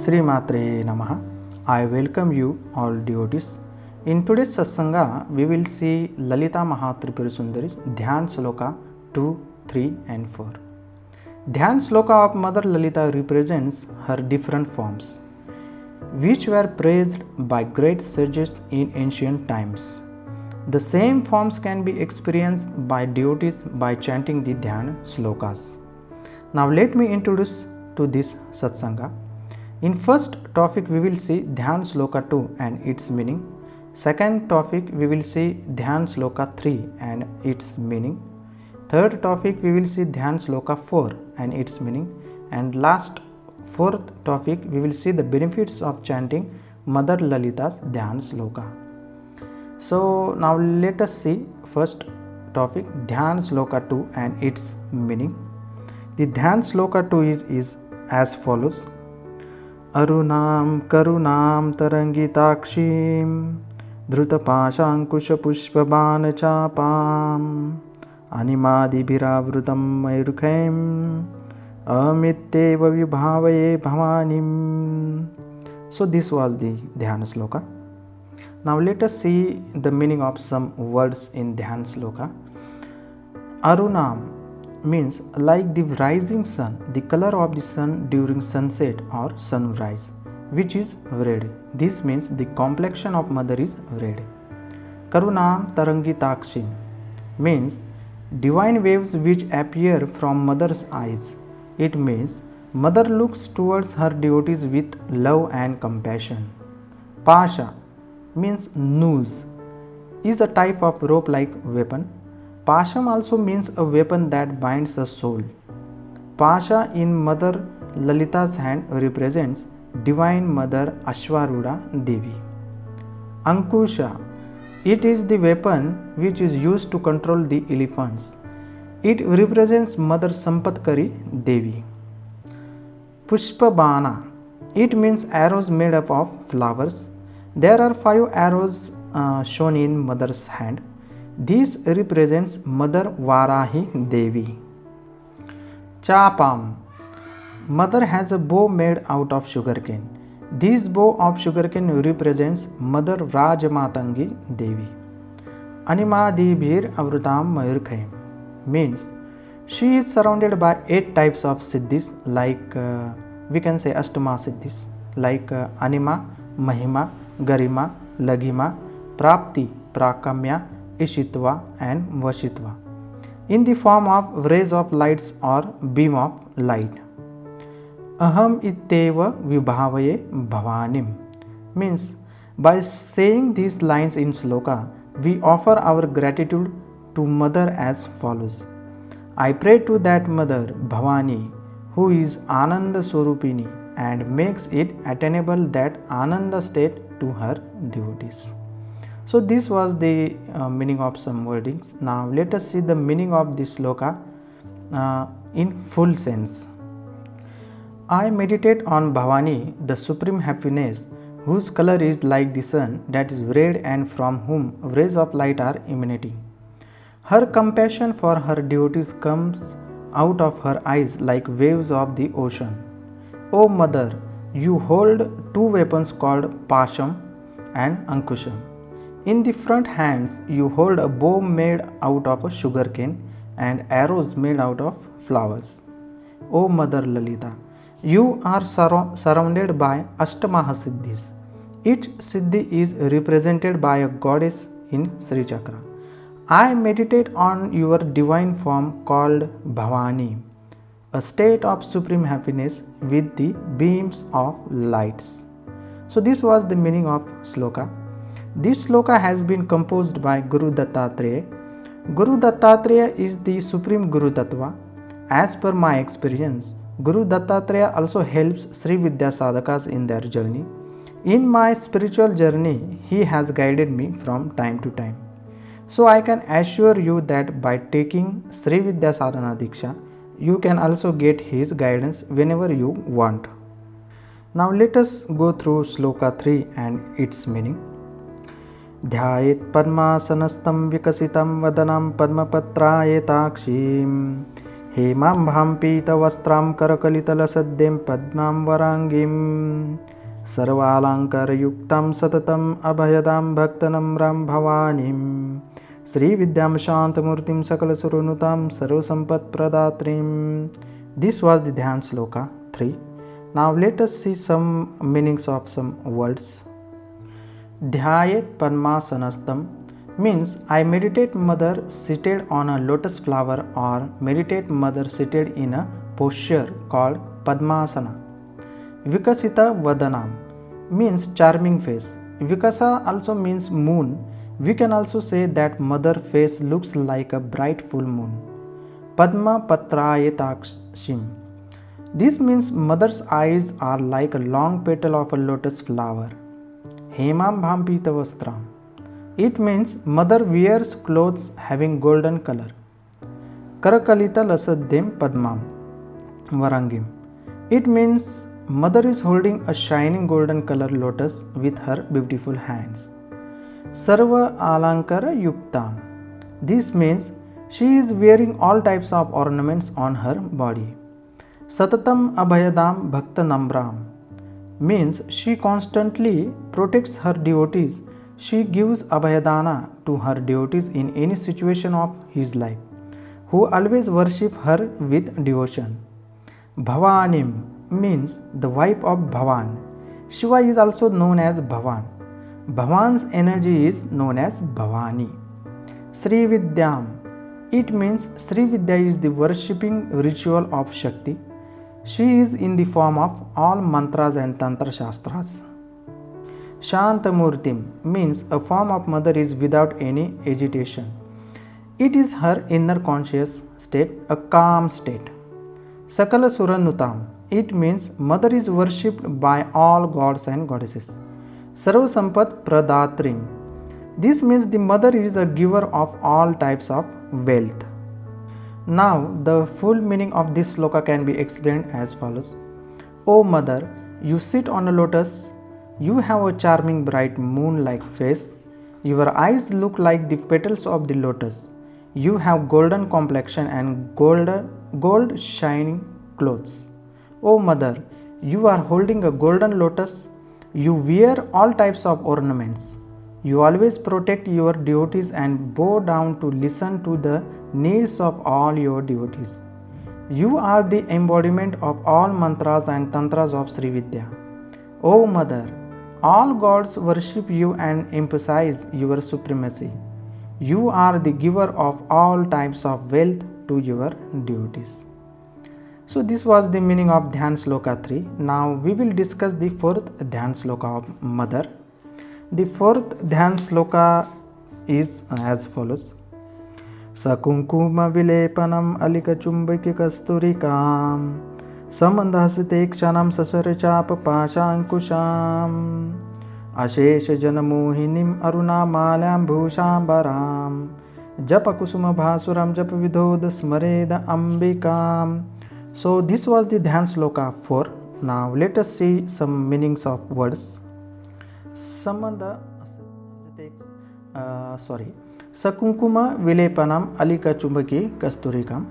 Sri Matre Namaha. I welcome you all devotees. In today's Satsanga, we will see Lalita Mahatripura Sundari, Dhyan Sloka 2, 3 and 4. Dhyan Sloka of Mother Lalita represents her different forms, which were praised by great sages in ancient times. The same forms can be experienced by devotees by chanting the Dhyan Slokas. Now let me introduce to this Satsanga. In first topic we will see Dhyan Sloka 2 and its meaning. Second topic we will see Dhyan Sloka 3 and its meaning. Third topic we will see Dhyan Sloka 4 and its meaning. And last fourth topic we will see the benefits of chanting Mother Lalita's Dhyan Sloka. So now let us see first topic Dhyan Sloka 2 and its meaning. The Dhyan Sloka 2 is as follows. Arunam karunam tarangitakshim dhrutapashankushpushpabana chapam animadibhiravrutam mayurkhaim amityeva vibhavaye bhavanim. So this was the Dhyan Sloka. Now let us see the meaning of some words in Dhyan Sloka. Arunam means like the rising sun, the color of the sun during sunset or sunrise, which is red. This means the complexion of mother is red. Karunam tarangitakshim means divine waves which appear from mother's eyes. It means mother looks towards her devotees with love and compassion. Pasha means noose, is a type of rope-like weapon. Pasham also means a weapon that binds a soul. Pasha in Mother Lalita's hand represents Divine Mother Ashwarudha Devi. Ankusha, it is the weapon which is used to control the elephants. It represents Mother Sampatkari Devi. Pushpabana, it means arrows made up of flowers. There are 5 arrows shown in mother's hand. This represents Mother Varahi Devi. Chapam, mother has a bow made out of sugarcane. This bow of sugarcane represents Mother Rajamatangi Devi. Animadibhir avrutam mayurkhaim means she is surrounded by 8 types of siddhis, like we can say Ashtama siddhis, like Anima, Mahima, Garima, Laghima, Prapti, Prakamya, Ishitva and Vashitva, in the form of rays of lights or beam of light. Aham itteva vibhavaye bhavanim means by saying these lines in sloka, we offer our gratitude to mother as follows. I pray to that mother Bhavani, who is Ananda Swarupini and makes it attainable that Ananda state to her devotees. So this was the meaning of some wordings. Now let us see the meaning of this sloka in full sense. I meditate on Bhavani, the supreme happiness, whose color is like the sun, that is red, and from whom rays of light are emanating. Her compassion for her devotees comes out of her eyes like waves of the ocean. O mother, you hold 2 weapons called Pasham and Ankusham. In the front hands, you hold a bow made out of a sugarcane and arrows made out of flowers. O Mother Lalita, you are surrounded by Ashtamaha Siddhis. Each Siddhi is represented by a goddess in Sri Chakra. I meditate on your divine form called Bhavani, a state of supreme happiness with the beams of lights. So this was the meaning of sloka. This sloka has been composed by Guru Dattatreya. Guru Dattatreya is the supreme Guru Tattva. As per my experience, Guru Dattatreya also helps Sri Vidya Sadhakas in their journey. In my spiritual journey, he has guided me from time to time. So I can assure you that by taking Sri Vidya Sadhana Diksha, you can also get his guidance whenever you want. Now let us go through Sloka 3 and its meaning. ध्यायेत् पद्मासनस्थं विकसितं वदनं पद्मपत्रायताक्षीं हेमाम्भां पीतवस्त्रां करकलितलसद्यं पद्मां वराङ्गीं सर्वालङ्कारयुक्तां सततम् अभयदां भक्तनम्रां भवानीं श्रीविद्यां शान्तमूर्तिं सकलसुरनुतां सर्वसम्पत्प्रदात्रीं. This was the Dhyan Sloka 3. Now let us see some meanings of some words. Dhyayet Padmasanastam means I meditate mother seated on a lotus flower, or meditate mother seated in a posture called Padmasana. Vikasita Vadanam means charming face. Vikasa also means moon. We can also say that mother face looks like a bright full moon. Padma Patrayatakshim. This means mother's eyes are like a long petal of a lotus flower. Hemam Bhampita Vastram. It means mother wears clothes having golden color. Karakalita Lasadyam Padmam Varangim. It means mother is holding a shining golden color lotus with her beautiful hands. Sarva Alankara Yuktam. This means she is wearing all types of ornaments on her body. Satatam Abhayadam Bhakta Namram means she constantly protects her devotees. She gives Abhayadana to her devotees in any situation of his life, who always worship her with devotion. Bhavanim means the wife of Bhavan. Shiva is also known as Bhavan. Bhavan's energy is known as Bhavani. Sri Vidyam. It means Sri Vidya is the worshipping ritual of Shakti. She is in the form of all mantras and tantra shastras. Shantamurtim means a form of mother is without any agitation. It is her inner conscious state, a calm state. Sakala Suranutam. It means mother is worshipped by all gods and goddesses. Sarva Sampat Pradatrim. This means the mother is a giver of all types of wealth. Now the full meaning of this sloka can be explained as follows. O mother, you sit on a lotus. You have a charming bright moon-like face. Your eyes look like the petals of the lotus. You have golden complexion and gold shining clothes. O mother, you are holding a golden lotus. You wear all types of ornaments. You always protect your devotees and bow down to listen to the needs of all your devotees. You are the embodiment of all mantras and tantras of Sri Vidya. O mother, all gods worship you and emphasize your supremacy. You are the giver of all types of wealth to your devotees. So this was the meaning of Dhyan Sloka 3. Now we will discuss the fourth Dhyan Sloka of mother. The fourth Dhyan Sloka is as follows. Sakunkuma Vilepanam Alika Chumbaki Kasturikam Samandhasite Kshanam Sasarachapa Pashankusham Ashesha Janamohinim Aruna Malyam Bhushambaram Japakusuma Bhasuram Japavidhoda Smareda Ambikam. So this was the Dhyan Sloka 4. Now let us see some meanings of words. Sakunkuma Vilepanam Alika Chumbaki Kasturikam.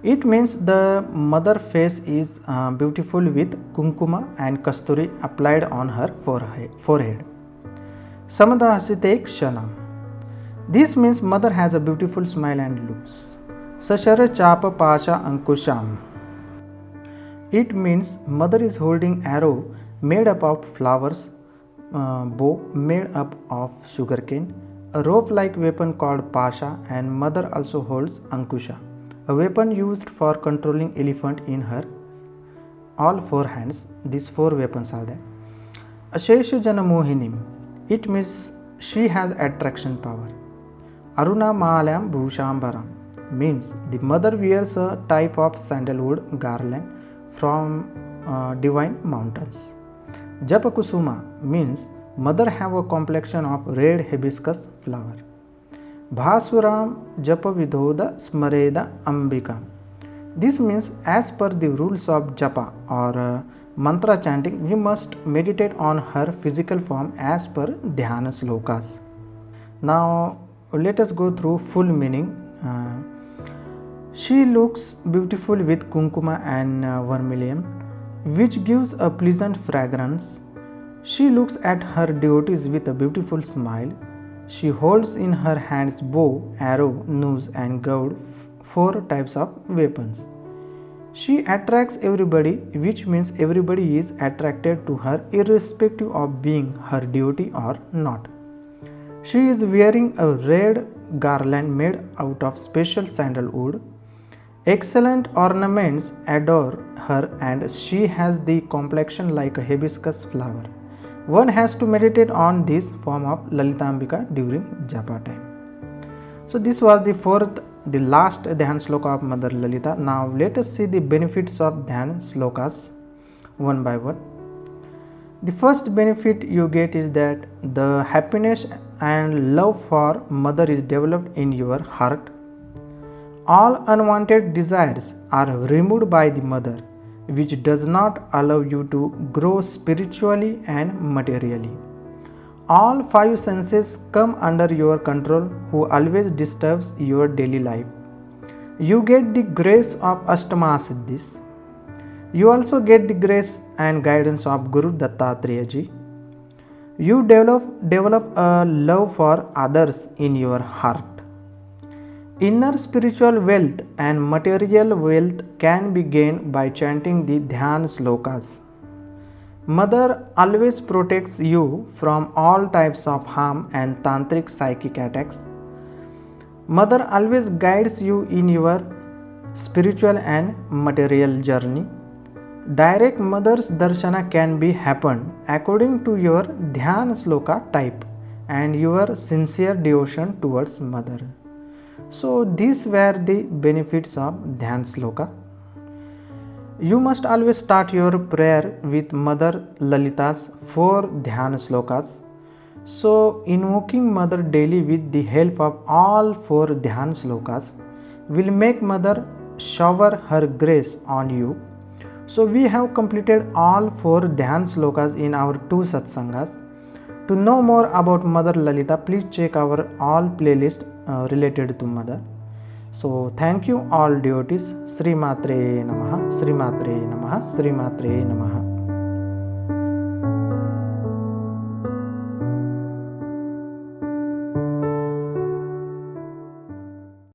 It means the mother face is beautiful with kunkuma and kasturi applied on her forehead. Samadha Hasite Kshanam. This means mother has a beautiful smile and looks. Sashara Chapa Pasha Ankusham. It means mother is holding arrow made up of flowers, bow made up of sugarcane, a rope-like weapon called pasha, and mother also holds ankusha, a weapon used for controlling elephant in her all four hands. These four weapons are there. Ashesha Janamohinim. It means she has attraction power. Aruna Mahalayam Bhushambaram means the mother wears a type of sandalwood garland from divine mountains. Japakusuma means mother have a complexion of red hibiscus flower. Bhasuram Japavidhoda Smareda Ambika. This means as per the rules of japa or mantra chanting, we must meditate on her physical form as per dhyana slokas. Now let us go through full meaning. She looks beautiful with kunkuma and vermilion, which gives a pleasant fragrance. She looks at her devotees with a beautiful smile. She holds in her hands bow, arrow, noose, and gourd, four types of weapons. She attracts everybody, which means everybody is attracted to her irrespective of being her devotee or not. She is wearing a red garland made out of special sandalwood. Excellent ornaments adorn her, and she has the complexion like a hibiscus flower. One has to meditate on this form of Lalitambika during japa time. So this was the last Dhyan Sloka of Mother Lalita. Now let us see the benefits of Dhyan Slokas one by one. The first benefit you get is that the happiness and love for Mother is developed in your heart. All unwanted desires are removed by the Mother, which does not allow you to grow spiritually and materially. All five senses come under your control, who always disturbs your daily life. You get the grace of Ashtama Siddhis. You also get the grace and guidance of Guru Dattatreya Ji. You develop a love for others in your heart. Inner spiritual wealth and material wealth can be gained by chanting the Dhyan Slokas. Mother always protects you from all types of harm and tantric psychic attacks. Mother always guides you in your spiritual and material journey. Direct Mother's darshana can be happened according to your Dhyan Sloka type and your sincere devotion towards Mother. So these were the benefits of Dhyan Sloka. You must always start your prayer with Mother Lalita's 4 Dhyan Slokas. So invoking Mother daily with the help of all 4 Dhyan Slokas will make Mother shower her grace on you. So we have completed all 4 Dhyan Slokas in our 2 satsangas. To know more about Mother Lalita, please check our all playlist related to Mother. So thank you all devotees. Sri Matre Namaha, Sri Matre Namaha, Sri Matre Namaha.